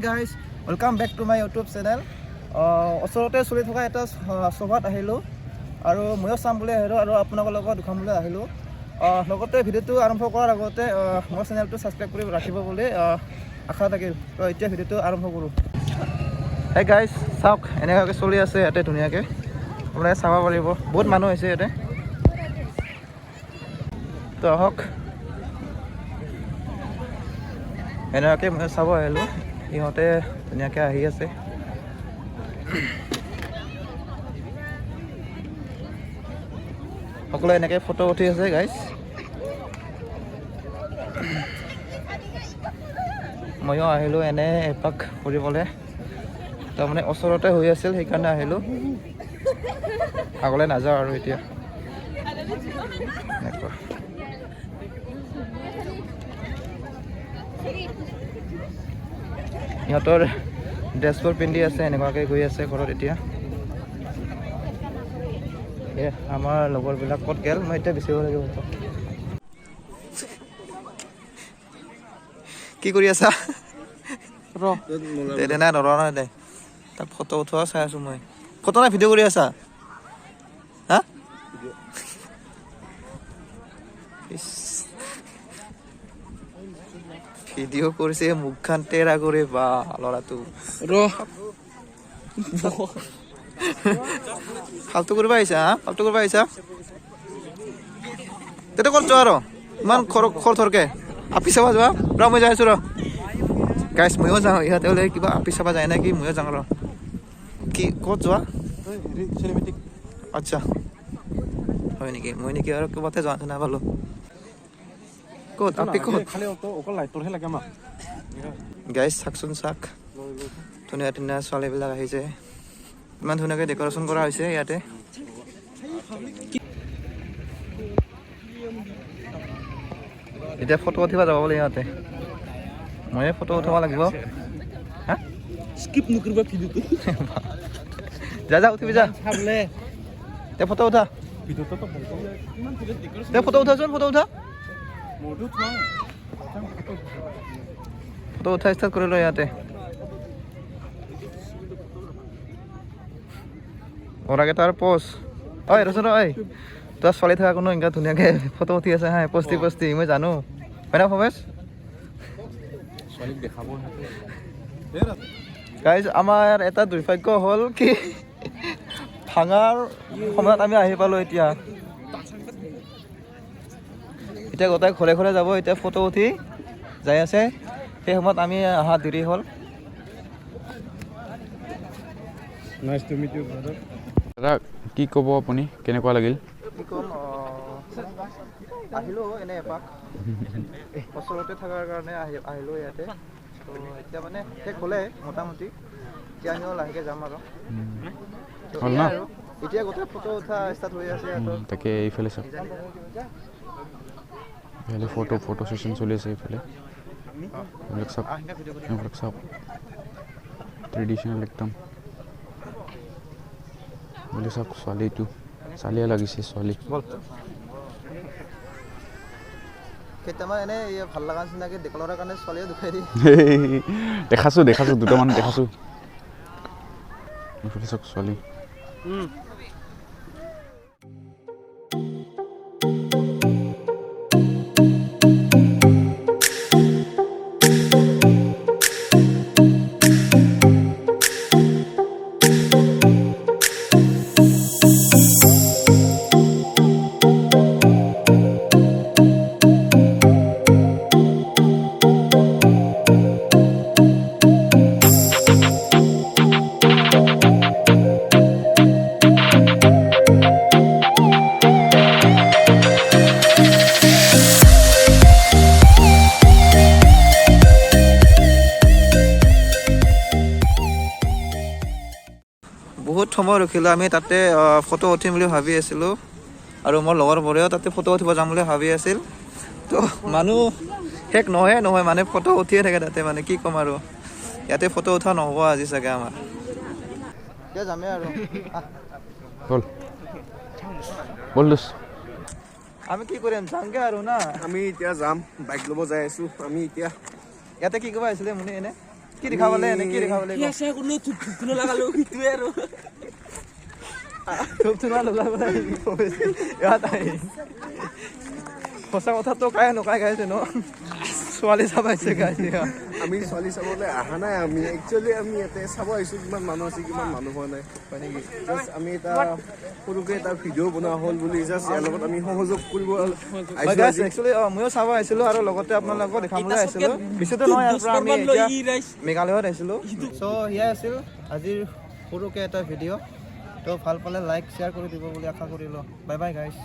guys, welcome back to my YouTube channel. ওচৰতে চলি থকা এটা সভাত আহিলোঁ আৰু ময়ো চাম বুলি আহিলোঁ আৰু আপোনালোকৰ লগত দেখাম বুলি আহিলোঁ। লগতে ভিডিঅ'টো আৰম্ভ কৰাৰ আগতে মোৰ চেনেলটো ছাবস্ক্ৰাইব কৰি ৰাখিব বুলি আশা থাকিল। তো এতিয়া ভিডিঅ'টো আৰম্ভ কৰোঁ। হে গাইজ, চাওক এনেকুৱাকৈ চলি আছে ইয়াতে ধুনীয়াকৈ, আপোনালোকে চাব পাৰিব। বহুত মানুহ হৈছে ইয়াতে, তো আহক। এনেকুৱাকৈ মই চাব আহিলোঁ, ইহঁতে ধুনীয়াকৈ আহি আছে। সকলোৱে এনেকৈ ফটো উঠি আছে গাইজ। ময়ো আহিলোঁ এনে এপাক ফুৰিবলৈ, তাৰমানে ওচৰতে হৈ আছিল সেইকাৰণে আহিলোঁ, আগলৈ নাযাওঁ আৰু এতিয়া। এনেকুৱা ইহঁতৰ ড্ৰেছবোৰ পিন্ধি আছে, এনেকুৱাকৈ গৈ আছে ঘৰত এতিয়া। আমাৰ লগৰবিলাক ক'ত গ'ল, মই এতিয়া বিচাৰিব লাগিব। কি কৰি আছা? দে নাই নৰা দে, তাক ফটো উঠোৱা চাই আছোঁ মই। ফটো নাই, ভিডিঅ' কৰি আছা? হা ভিডিঅ' কৰিছে, মুখখন টেৰা কৰি। বা ল'ৰাটো ফাল্টু কৰিব আহিছা? হা ফাল্টু কৰিব আহিছা? তেতে ক'ত যোৱা আৰু ইমান খৰকে? আপি চাব যোৱা? ৰ মই যাই আছোঁ ৰ গাইছ, ময়ো যাওঁ। ইহঁতে বোলে কিবা আপি চাব যায় নেকি, ময়ো যাওঁ ৰ। কি ক'ত যোৱা? আচ্ছা হয় নেকি? মই নেকি আৰু ক'ৰবাতে যোৱা নিচিনা পালোঁ। ক'ত আপি ক'ত? গাইছ চাকচোন, চাক ধুনীয়া ধুনীয়া ছোৱালীবিলাক আহিছে, ইমান ধুনীয়াকৈ ডেক'ৰেশ্যন কৰা হৈছে ইয়াতে। এতিয়া ফটো উঠিব যাব বোলে ইহঁতে, ময়ে ফটো উঠাব লাগিব। হা স্কিপ নকৰিবা ভিডিঅ'টো। যা যা উঠিবি যা, তে ফটো উঠা, তে ফটো উঠাচোন, ফটো উঠা, ফটো উঠা ষ্টাৰ্ট কৰিলোঁ ইয়াতে। ওৰাকেইটাৰ পোষ্ট ঐ ৰচোন, ঐ তই ছোৱালী থকা কোনো এনেকুৱা ধুনীয়াকৈ ফটো উঠি আছে হা, পষ্টি মই জানো, হয় না ভৱেশ? গাইজ, আমাৰ এটা দুৰ্ভাগ্য হ'ল কি ভাঙাৰ সময়ত আমি আহি পালোঁ। এতিয়া গোটেই ঘৰে ঘৰে যাব, এতিয়া ফটো উঠি যাই আছে, সেই সময়ত আমি অহা দেৰি হ'ল। দাদা কি ক'ব আপুনি, কেনেকুৱা লাগিল? কি ক'ম, আহিলোঁ এনেই এপাক, ওচৰতে থকাৰ কাৰণে আহিলোঁ ইয়াতে। তো এতিয়া মানে শেষ হ'লে মোটামুটি, এতিয়া আমিও লাহেকৈ যাম আৰু। হ'ল ন? এতিয়া গোটেই ফটো উঠা ষ্টাৰ্ট হৈ আছে। তাকে এইফালে চাওক, এইফালে ফটো ছেশ্যন চলি আছে। এইফালে এইবিলাক চাওক, এইবিলাক চাওক, ট্ৰেডিশ্যনেল একদম। বুলি চাওক, ছোৱালীটো ছোৱালীয়ে লাগিছে, ছোৱালী। কেইটামান এনেই ভাল লগা নিচিনাকৈ ডেক'ৰেটৰ কাৰণে ছোৱালীও দেখুৱাই দিয়ে। দেখাছোঁ দুটামান দেখাছোঁ। এইফালে চাওক ছোৱালী। বহুত সময় ৰখিলোঁ আমি তাতে, ফটো উঠিম বুলি ভাবি আছিলোঁ, আৰু মোৰ লগৰবোৰেও তাতে ফটো উঠিব যাম বুলি ভাবি আছিল। তো মানুহ শেষ নহয় মানে ফটো উঠিয়ে থাকে তাতে, মানে কি ক'ম আৰু, ইয়াতে ফটো উঠা নহ'ব আজি চাগে আমাৰ। এতিয়া যামেই আৰু বল আমি কি কৰিম, যামগৈ আৰু না। আমি এতিয়া যাম, বাইক ল'ব যাই আছোঁ আমি এতিয়া। ইয়াতে কি কৰিব আহিছিলে মুনি, এনে কি দেখাবলে এনে কি দেখাবলে ধূপ ধূনা লগাবলে ইয়াত আহি সঁচা কথাটো কাই নকাই গাইছে ন ছোৱালী চাবাইছে গাইছে আমি ছোৱালী চাবলৈ অহা নাই আমি একচুৱেলি আমি ইয়াতে চাব আহিছোঁ কিমান মানুহ আছে কিমান মানুহ হোৱা নাই হয় নেকি জাষ্ট আমি এটা সৰুকৈ এটা ভিডিঅ' বনোৱা হ'ল বুলি জাষ্ট ইয়াৰ লগত আমি সহযোগ কৰিব হয় গাইছ একচুৱেলি ময়ো চাব আহিছিলোঁ আৰু লগতে আপোনালোকক দেখাবলৈ আহিছিলোঁ বেছিতো নহয় ইয়াৰ পৰা আমি এতিয়া মেঘালয়ত আহিছিলোঁ চ' সেয়াই আছিল আজিৰ সৰুকৈ এটা ভিডিঅ' তো ভাল পালে লাইক শ্বেয়াৰ কৰি দিব বুলি আশা কৰিলোঁ বাই বাই গাইছ